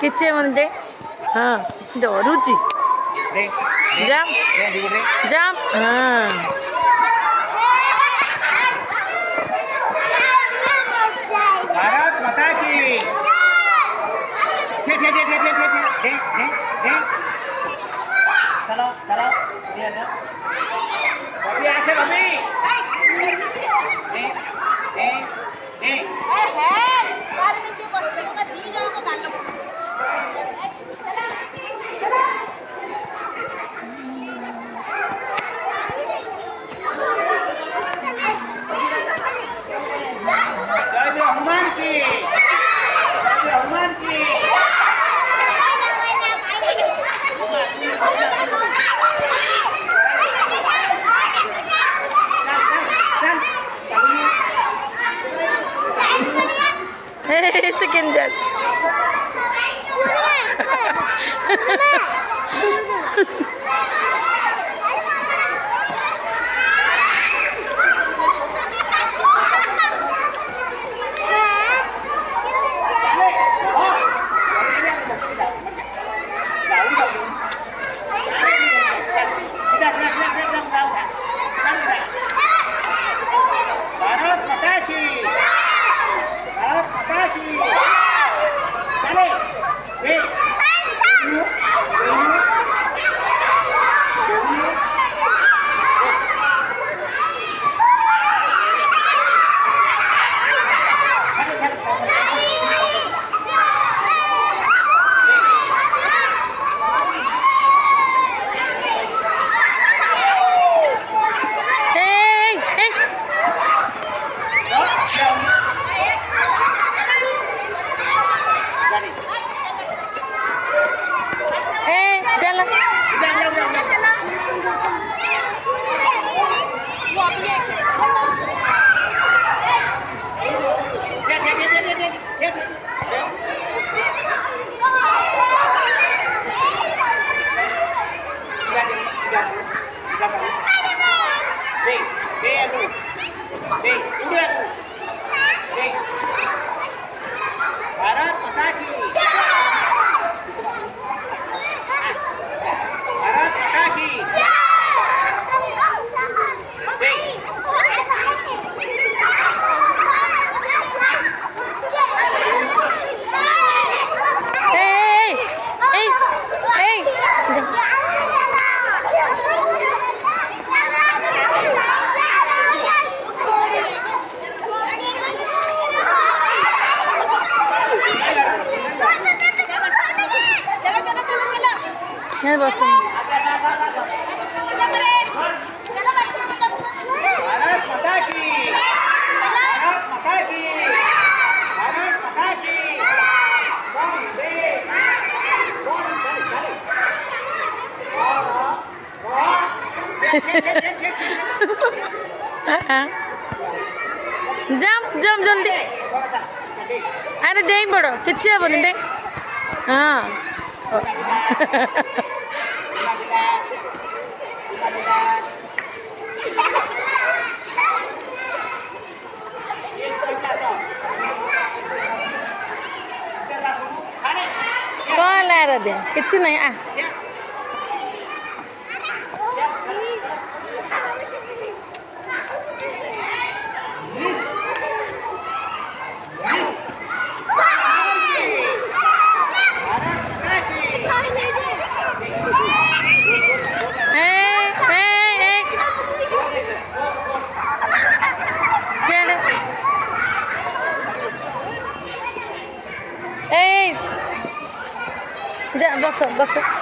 किचे म्हणजे हां रुचि जाम जाम हां भारत माता की चलो चलो अभी आके अभी हनुमान की हनुमान की second judge भारत माता की चले भारत माता की भारत माता की ഞാൻ ബസ് भारत माता की भारत माता की भारत माता की जम जम जल्दी अरे डेई पड़ कि हेनी डे हाँ कौन ला दे कि नहीं आ बस बस